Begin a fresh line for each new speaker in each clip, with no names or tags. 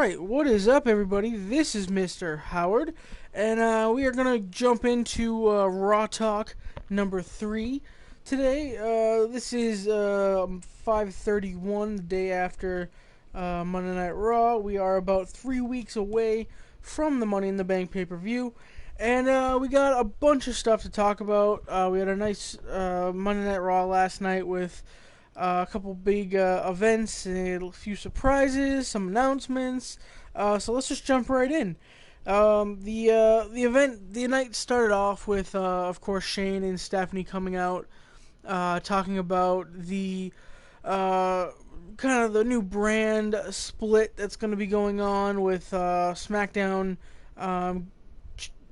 Alright, what is up, everybody? This is Mr. Howard, and we are going to jump into Raw Talk number 3 today. This is 5:31, the day after Monday Night Raw. We are about 3 weeks away from the Money in the Bank pay-per-view, and we got a bunch of stuff to talk about. We had a nice Monday Night Raw last night with a couple big events, and a few surprises, some announcements. So let's just jump right in. The night started off with, of course, Shane and Stephanie coming out, talking about the kind of the new brand split that's going to be going on with SmackDown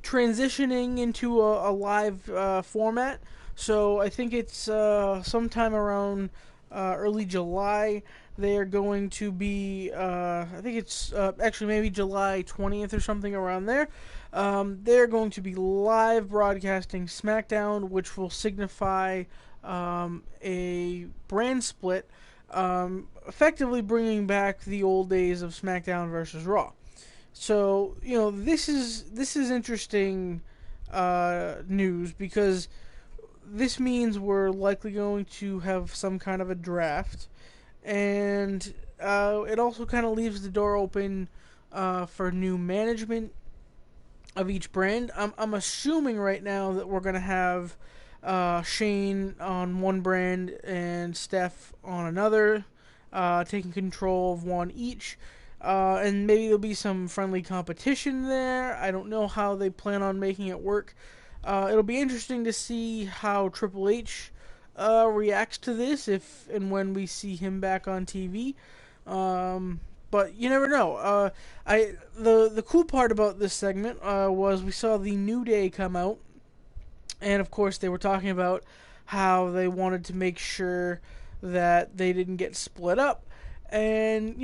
transitioning into a live format. So I think it's sometime around early July. They are going to be, I think it's actually maybe July 20th or something around there. They're going to be live broadcasting SmackDown, which will signify a brand split, effectively bringing back the old days of SmackDown versus Raw. So, this is interesting news, because this means we're likely going to have some kind of a draft, and it also kind of leaves the door open for new management of each brand. I'm assuming right now that we're going to have Shane on one brand and Steph on another, taking control of one each. And maybe there'll be some friendly competition there. I don't know how they plan on making it work. It'll be interesting to see how Triple H reacts to this, if and when we see him back on TV. But you never know. The cool part about this segment was we saw the New Day come out, and of course they were talking about how they wanted to make sure that they didn't get split up. And,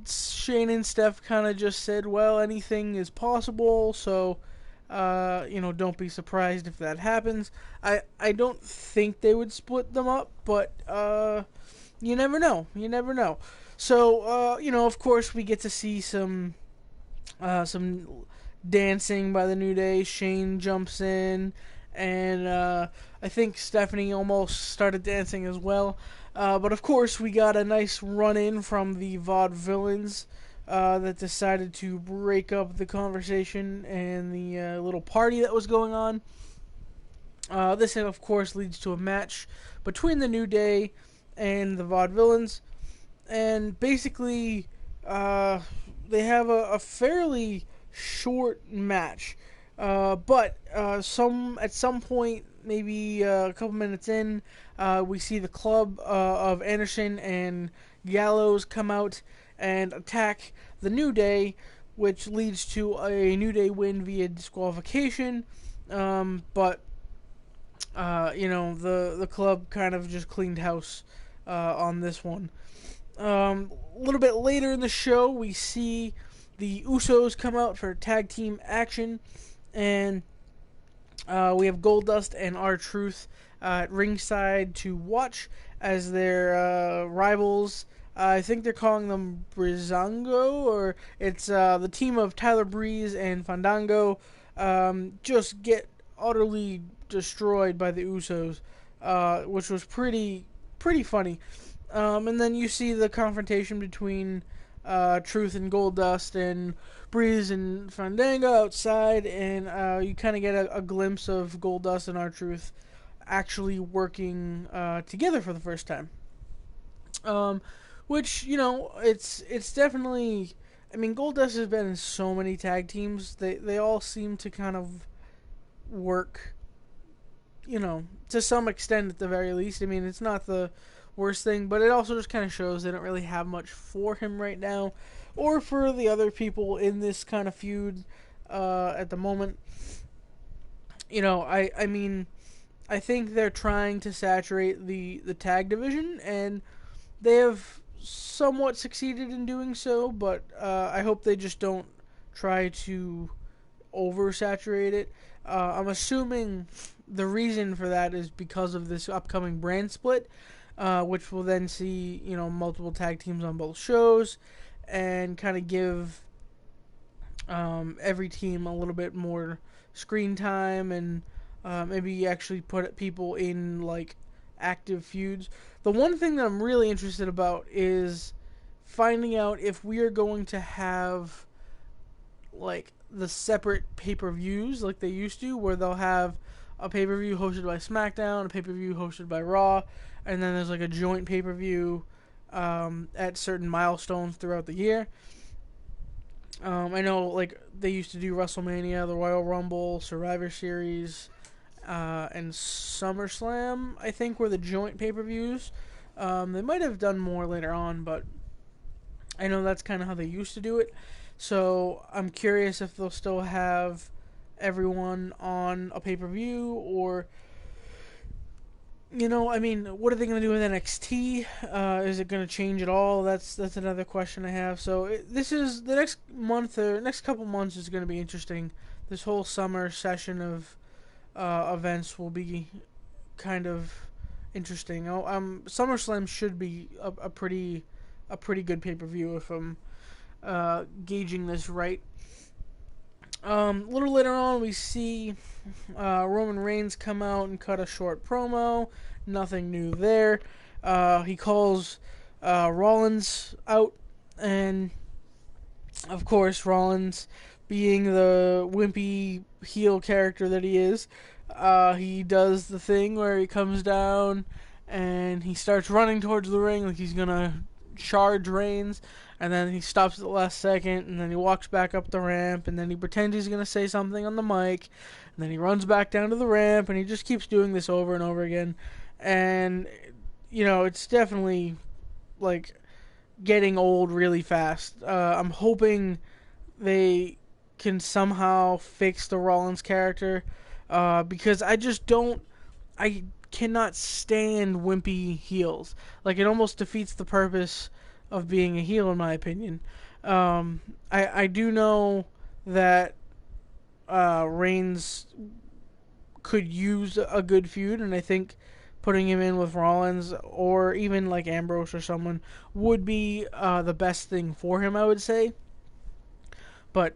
Shane and Steph kind of just said, well, anything is possible, so don't be surprised if that happens. I don't think they would split them up, but you never know. So, of course, we get to see some dancing by the New Day. Shane jumps in, and I think Stephanie almost started dancing as well. But of course, we got a nice run-in from the Vaudevillains that decided to break up the conversation and the little party that was going on. This, of course, leads to a match between the New Day and the Vaudevillains. And basically, they have a fairly short match. But at some point, maybe a couple minutes in, we see the club of Anderson and Gallows come out and attack the New Day, which leads to a New Day win via disqualification. But the club kind of just cleaned house on this one. A little bit later in the show, we see the Usos come out for tag team action, and we have Goldust and R-Truth at ringside to watch as their rivals. I think they're calling them Breezango, or it's the team of Tyler Breeze and Fandango, just get utterly destroyed by the Usos, which was pretty funny. And then you see the confrontation between Truth and Goldust, and Breeze and Fandango outside, and you kind of get a glimpse of Goldust and R-Truth actually working together for the first time. Which, it's definitely... I mean, Goldust has been in so many tag teams. They all seem to kind of work, to some extent at the very least. I mean, it's not the worst thing, but it also just kind of shows they don't really have much for him right now, or for the other people in this kind of feud at the moment. I mean, I think they're trying to saturate the tag division, and they have somewhat succeeded in doing so, but I hope they just don't try to oversaturate it. I'm assuming the reason for that is because of this upcoming brand split, which will then see, multiple tag teams on both shows, and kind of give every team a little bit more screen time, and maybe actually put people in like active feuds. The one thing that I'm really interested about is finding out if we are going to have like the separate pay-per-views like they used to, where they'll have a pay-per-view hosted by SmackDown, a pay-per-view hosted by Raw, and then there's like a joint pay-per-view at certain milestones throughout the year. I know like they used to do WrestleMania, the Royal Rumble, Survivor Series, and SummerSlam, I think, were the joint pay-per-views. They might have done more later on, but I know that's kind of how they used to do it. So I'm curious if they'll still have everyone on a pay-per-view, or I mean, what are they going to do with NXT? Is it going to change at all? That's another question I have. So this is the next month or next couple months is going to be interesting. This whole summer session of events will be kind of interesting. SummerSlam should be a pretty good pay-per-view if I'm gauging this right. A little later on, we see Roman Reigns come out and cut a short promo. Nothing new there. He calls Rollins out, and of course, Rollins, being the wimpy heel character that he is, he does the thing where he comes down and he starts running towards the ring like he's gonna charge Reigns, and then he stops at the last second, and then he walks back up the ramp, and then he pretends he's going to say something on the mic, and then he runs back down to the ramp, and he just keeps doing this over and over again. And it's definitely like getting old really fast. I'm hoping they can somehow fix the Rollins character, because I cannot stand wimpy heels. Like, it almost defeats the purpose of being a heel, in my opinion. I do know that Reigns could use a good feud, and I think putting him in with Rollins, or even like Ambrose or someone, would be the best thing for him, I would say. But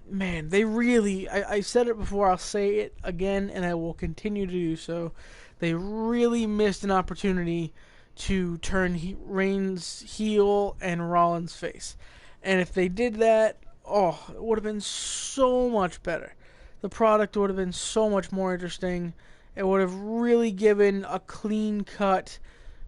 man, they really, I said it before, I'll say it again, and I will continue to do so. They really missed an opportunity to turn Reigns heel and Rollins face. And if they did that, it would have been so much better. The product would have been so much more interesting. It would have really given a clean-cut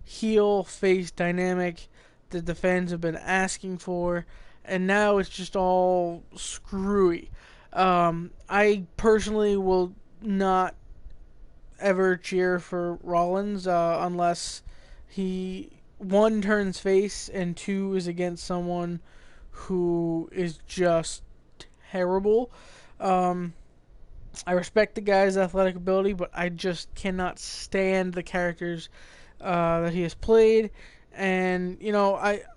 heel-face dynamic that the fans have been asking for. And now it's just all screwy. I personally will not ever cheer for Rollins unless he, one, turns face, and two, is against someone who is just terrible. I respect the guy's athletic ability, but I just cannot stand the characters that he has played. And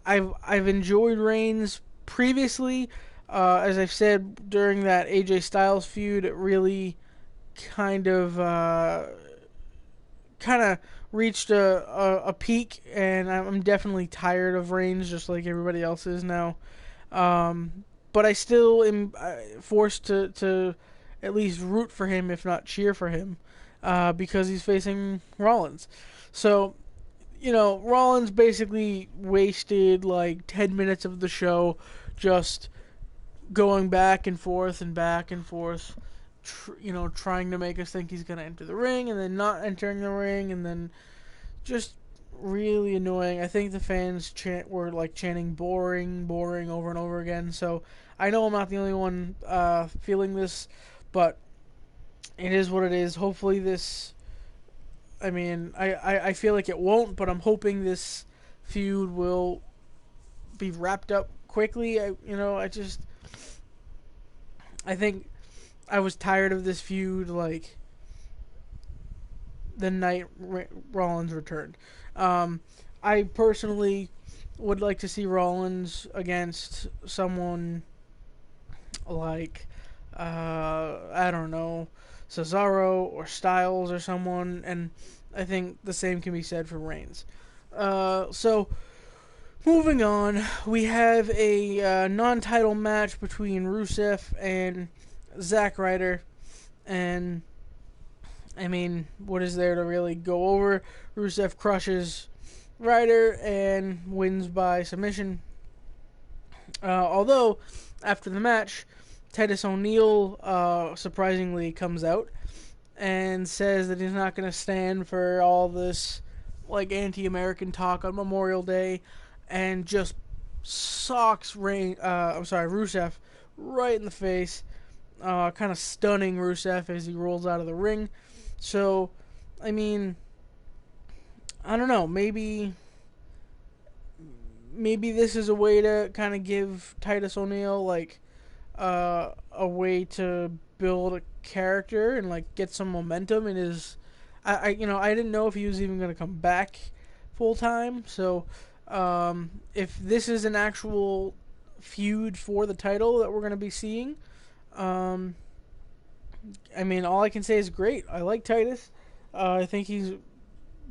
I've enjoyed Reigns previously. As I've said, during that AJ Styles feud, it really kind of reached a peak, and I'm definitely tired of Reigns, just like everybody else is now. But I still am forced to at least root for him, if not cheer for him, because he's facing Rollins. So, Rollins basically wasted like 10 minutes of the show just going back and forth, trying to make us think he's going to enter the ring, and then not entering the ring, and then just really annoying. I think the fans were like chanting boring over and over again. So I know I'm not the only one feeling this, but it is what it is. Hopefully this, I feel like it won't, but I'm hoping this feud will be wrapped up quickly. I think I was tired of this feud like the night Rollins returned. I personally would like to see Rollins against someone like I don't know, Cesaro or Styles or someone, and I think the same can be said for Reigns. So moving on, we have a non-title match between Rousseff and Ryder, and I mean, what is there to really go over? Rousseff crushes Ryder and wins by submission. Although, after the match, Titus O'Neil surprisingly comes out and says that he's not going to stand for all this like anti-American talk on Memorial Day, and just socks Rusev right in the face, kind of stunning Rusev as he rolls out of the ring. So, I mean, I don't know, maybe this is a way to kind of give Titus O'Neil like a way to build a character and like get some momentum in his. I didn't know if he was even going to come back full time. So if this is an actual feud for the title that we're going to be seeing, I mean, all I can say is great. I like Titus. I think he's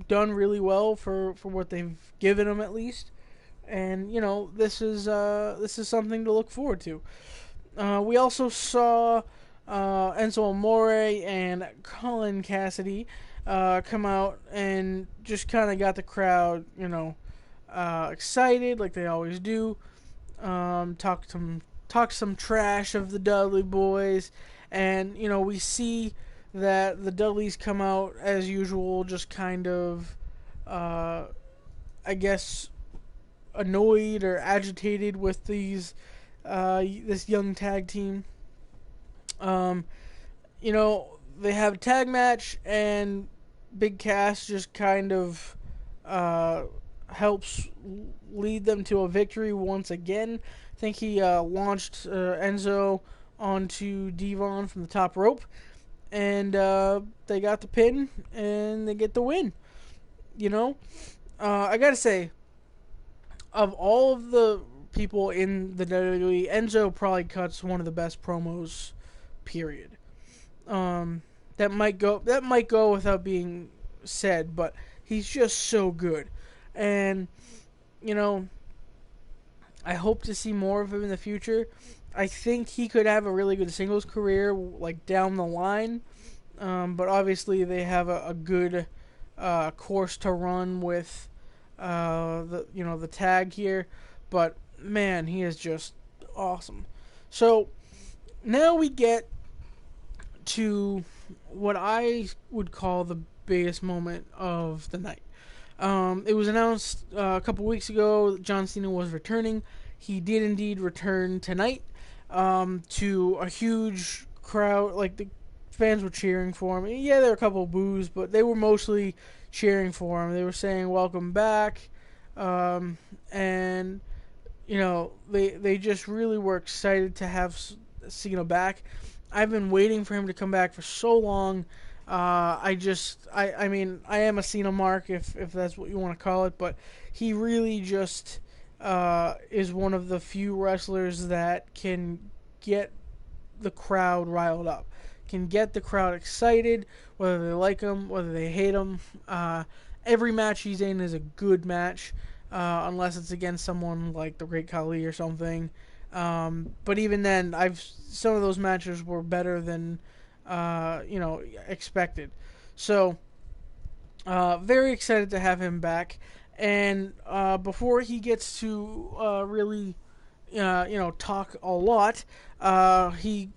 done really well for what they've given him, at least. And this is something to look forward to. We also saw Enzo Amore and Colin Cassidy come out and just kind of got the crowd, excited like they always do. Talk some trash of the Dudley boys, and we see that the Dudleys come out as usual, just kind of, I guess, annoyed or agitated with this young tag team. They have a tag match, and Big Cass just kind of helps lead them to a victory once again. I think he launched Enzo onto Devon from the top rope, and they got the pin, and they get the win. I gotta say, of all of the people in the WWE, Enzo probably cuts one of the best promos, period. That might go without being said, but he's just so good. And I hope to see more of him in the future. I think he could have a really good singles career, like down the line. But obviously they have a good course to run with the tag here. But man, he is just awesome. So now we get to what I would call the biggest moment of the night. It was announced a couple weeks ago that John Cena was returning. He did indeed return tonight to a huge crowd. Like, the fans were cheering for him. Yeah, there were a couple of boos, but they were mostly cheering for him. They were saying welcome back, and they just really were excited to have Cena back. I've been waiting for him to come back for so long. I mean, I am a Cena mark, if that's what you want to call it, but he really just is one of the few wrestlers that can get the crowd riled up, can get the crowd excited, whether they like him, whether they hate him. Every match he's in is a good match, unless it's against someone like the Great Khali or something. But even then, some of those matches were better than expected. So very excited to have him back. And before he gets to really talk a lot, he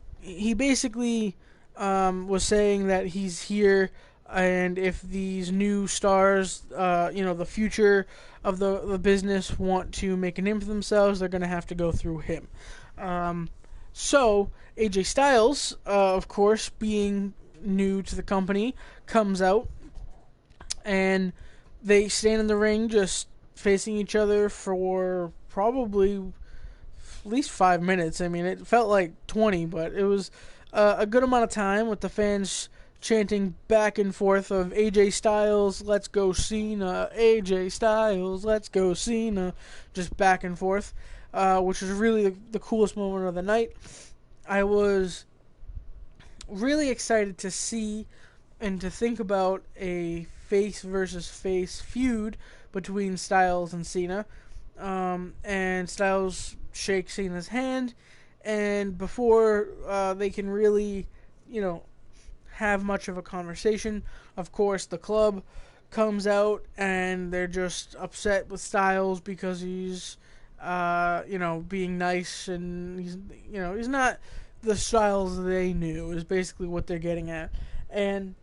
basically was saying that he's here, and if these new stars, the future of the business, want to make a name for themselves, they're going to have to go through him. So AJ Styles, of course, being new to the company, comes out, and they stand in the ring just facing each other for probably at least 5 minutes. I mean, it felt like 20, but it was a good amount of time, with the fans chanting back and forth of AJ Styles, let's go Cena, AJ Styles, let's go Cena, just back and forth, which was really the coolest moment of the night. I was really excited to see and to think about a face versus face feud between Styles and Cena. and Styles shakes Cena's hand, and before they can really, have much of a conversation, of course, the club comes out and they're just upset with Styles because he's, being nice, and he's not the Styles they knew, is basically what they're getting at. And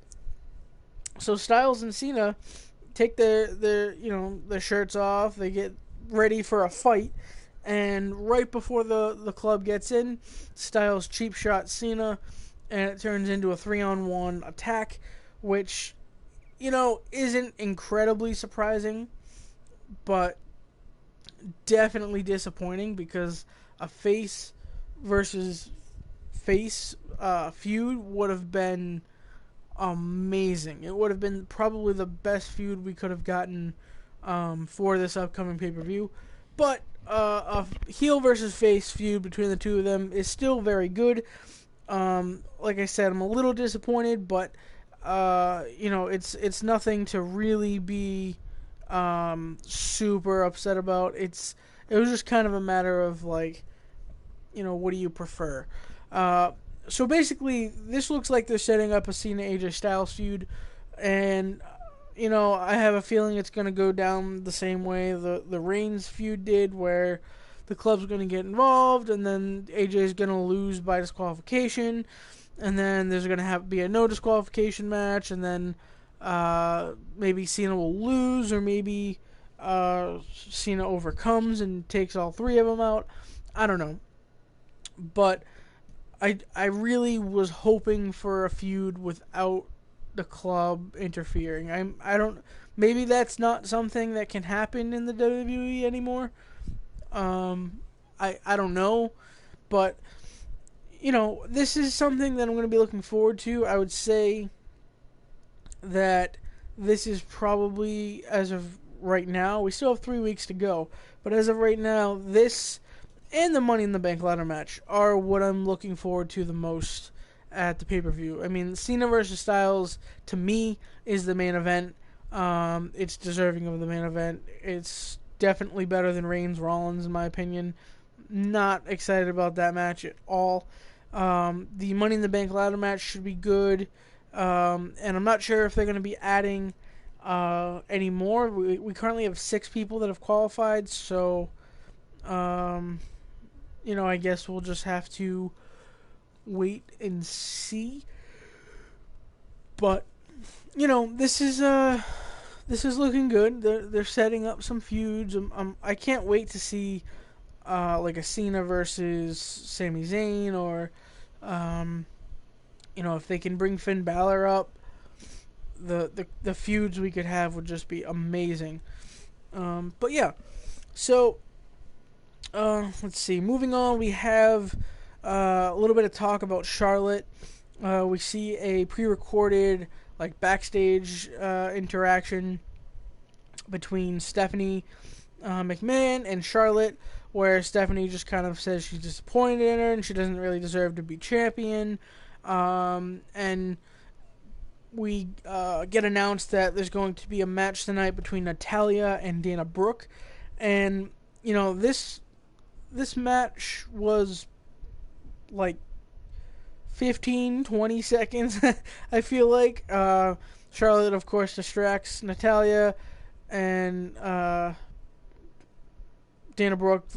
so Styles and Cena take their shirts off. They get ready for a fight, and right before the club gets in, Styles cheap shot Cena, and it turns into a 3-on-1 attack, which isn't incredibly surprising, but definitely disappointing, because a face versus face feud would have been amazing. It would have been probably the best feud we could have gotten for this upcoming pay-per-view. But a heel versus face feud between the two of them is still very good. Like I said, I'm a little disappointed, but it's nothing to really be super upset about. It was just kind of a matter of what do you prefer? So basically, this looks like they're setting up a Cena AJ Styles feud, and I have a feeling it's going to go down the same way the Reigns feud did, where the club's going to get involved, and then AJ is going to lose by disqualification, and then there's going to be a no disqualification match, and then maybe Cena will lose, or maybe Cena overcomes and takes all three of them out. I don't know, but I really was hoping for a feud without the club interfering. I don't, maybe that's not something that can happen in the WWE anymore. I don't know, but this is something that I'm going to be looking forward to. I would say that this is probably, as of right now, we still have 3 weeks to go, but as of right now, this and the Money in the Bank ladder match are what I'm looking forward to the most at the pay-per-view. I mean, Cena versus Styles, to me, is the main event. It's deserving of the main event. It's definitely better than Reigns Rollins, in my opinion. Not excited about that match at all. The Money in the Bank ladder match should be good. And I'm not sure if they're going to be adding any more. We currently have 6 people that have qualified, so I guess we'll just have to wait and see. But this is looking good. They're setting up some feuds. I can't wait to see like a Cena versus Sami Zayn, or if they can bring Finn Balor up, the feuds we could have would just be amazing. But yeah, so let's see. Moving on, we have a little bit of talk about Charlotte. We see a pre-recorded backstage interaction between Stephanie McMahon and Charlotte, where Stephanie just kind of says she's disappointed in her and she doesn't really deserve to be champion. And we get announced that there's going to be a match tonight between Natalya and Dana Brooke. And, this match was 15-20 seconds. I feel like Charlotte, of course, distracts Natalya, and Dana Brooke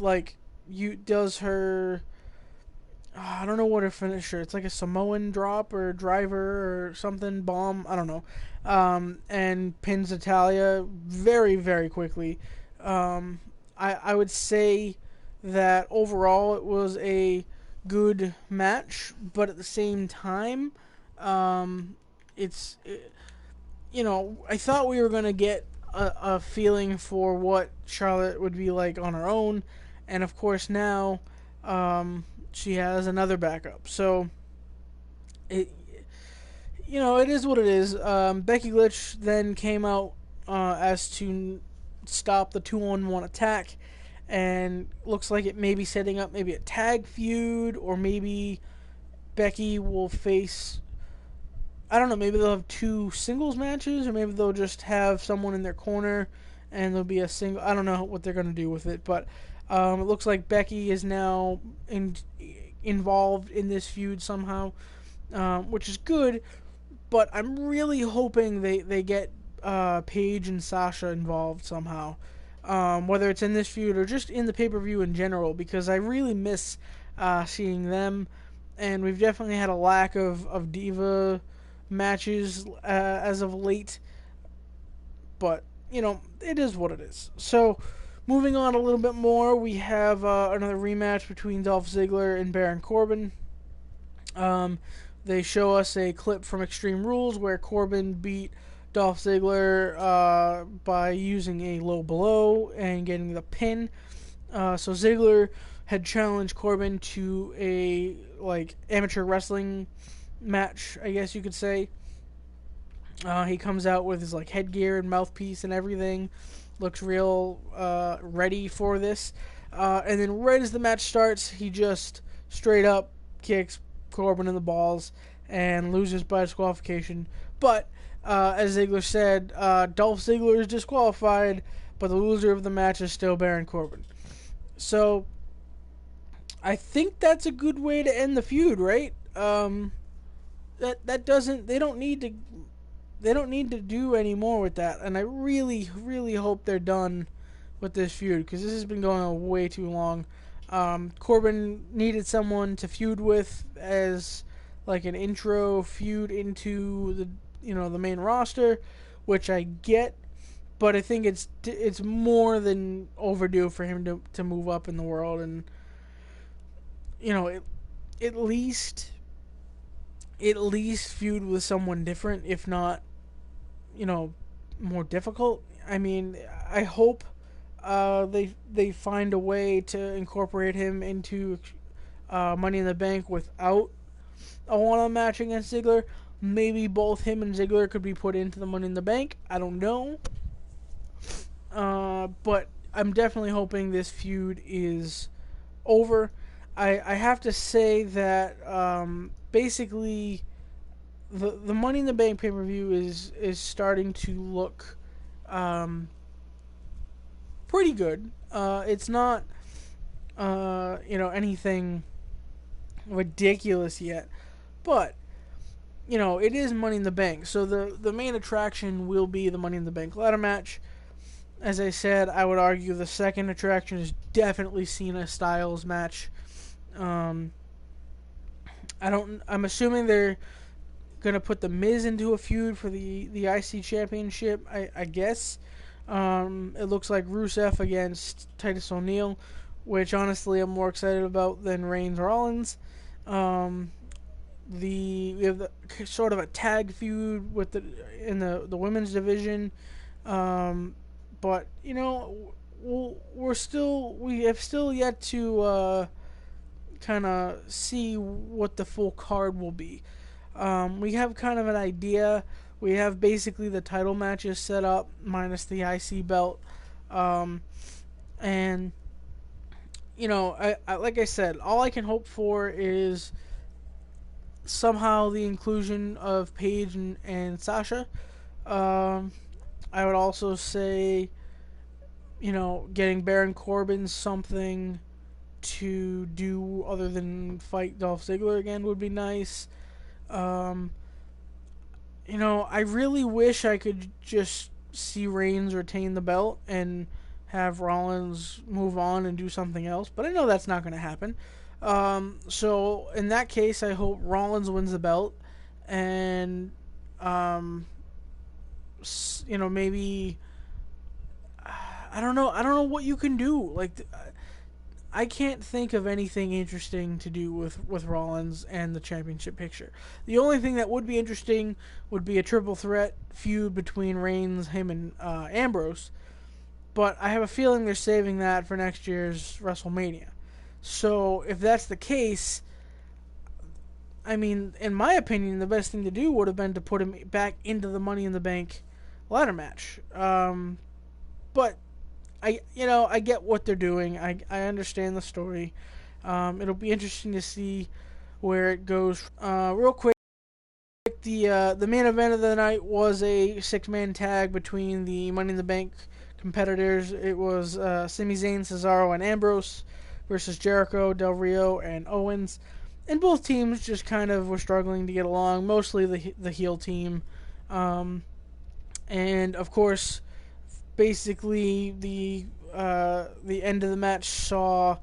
does her, I don't know what her finisher. It's like a Samoan drop or driver or something, bomb. I don't know. And pins Natalya very, very quickly. I would say that overall it was a good match, but at the same time, I thought we were going to get a feeling for what Charlotte would be like on her own, and of course now she has another backup. So it is what it is. Becky Lynch then came out as to stop the 2-on-1 attack, and looks like it may be setting up maybe a tag feud, or maybe Becky will face, I don't know, maybe they'll have 2 singles matches, or maybe they'll just have someone in their corner and there'll be a single. I don't know what they're gonna do with it, but it looks like Becky is now involved in this feud somehow, which is good. But I'm really hoping they get Paige and Sasha involved somehow, whether it's in this feud or just in the pay-per-view in general, because I really miss seeing them, and we've definitely had a lack of Diva matches as of late, but, it is what it is. So, moving on a little bit more, we have another rematch between Dolph Ziggler and Baron Corbin. They show us a clip from Extreme Rules where Corbin beat Dolph Ziggler by using a low blow and getting the pin. So Ziggler had challenged Corbin to a amateur wrestling match, I guess you could say. He comes out with his headgear and mouthpiece and everything. Looks real ready for this. And then right as the match starts, he just straight up kicks Corbin in the balls and loses by disqualification. But as Ziggler said, Dolph Ziggler is disqualified, but the loser of the match is still Baron Corbin. So I think that's a good way to end the feud, right? That doesn't they don't need to do any more with that, and I really, really hope they're done with this feud, because this has been going on way too long. Corbin needed someone to feud with as an intro feud into the main roster, which I get, but I think it's more than overdue for him to move up in the world, and at least feud with someone different, if not more difficult. I mean, I hope they find a way to incorporate him into Money in the Bank without a one-on match against Ziggler. Maybe both him and Ziggler could be put into the Money in the Bank. I don't know. But I'm definitely hoping this feud is over. I have to say that basically the Money in the Bank pay-per-view is starting to look pretty good. It's not anything ridiculous yet, but it is Money in the Bank. So the main attraction will be the Money in the Bank ladder match. As I said, I would argue the second attraction is definitely Cena Styles match. I'm assuming they're gonna put the Miz into a feud for the IC Championship. I guess. It looks like Rousseff against Titus O'Neil, which honestly I'm more excited about than Reigns Rollins. We have the sort of a tag feud with in the women's division, but we have still yet to kind of see what the full card will be. We have kind of an idea. We have basically the title matches set up, minus the IC belt. And, I like I said, all I can hope for is somehow the inclusion of Paige and Sasha. I would also say, getting Baron Corbin something to do other than fight Dolph Ziggler again would be nice. I really wish I could just see Reigns retain the belt and have Rollins move on and do something else, but I know that's not going to happen. So in that case, I hope Rollins wins the belt, and maybe I don't know what you can do. I can't think of anything interesting to do with Rollins and the championship picture. The only thing that would be interesting would be a triple threat feud between Reigns, him, and Ambrose. But I have a feeling they're saving that for next year's WrestleMania. So if that's the case, I mean, in my opinion, the best thing to do would have been to put him back into the Money in the Bank ladder match. But I get what they're doing. I understand the story. It'll be interesting to see where it goes. Real quick, the main event of the night was a 6-man tag between the Money in the Bank competitors. It was Sami Zayn, Cesaro, and Ambrose versus Jericho, Del Rio, and Owens. And both teams just kind of were struggling to get along, mostly the heel team. And of course, basically the end of the match saw,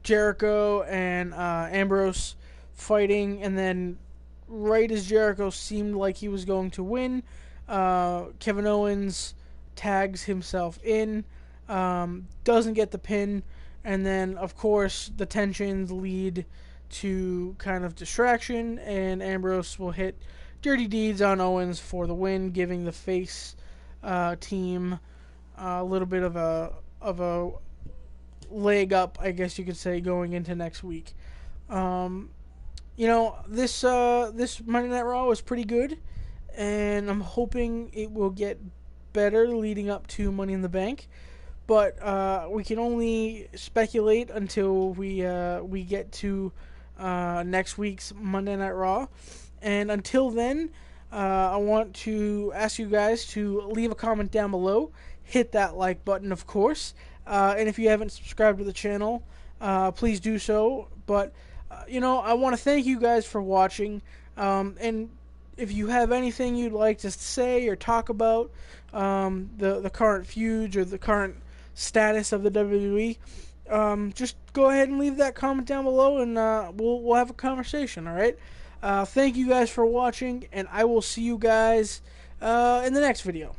Jericho and Ambrose fighting, and then right as Jericho seemed like he was going to win, Kevin Owens tags himself in, doesn't get the pin, and then of course the tensions lead to kind of distraction, and Ambrose will hit Dirty Deeds on Owens for the win, giving the face team a little bit of a leg up, I guess you could say, going into next week. This Monday Night Raw was pretty good, and I'm hoping it will get better leading up to Money in the Bank. But we can only speculate until we get to next week's Monday Night Raw. And until then, I want to ask you guys to leave a comment down below. Hit that like button, of course. And if you haven't subscribed to the channel, please do so. But, I want to thank you guys for watching. And if you have anything you'd like to say or talk about, the current feuds or the current status of the WWE, just go ahead and leave that comment down below, and we'll have a conversation, alright? Thank you guys for watching, and I will see you guys in the next video.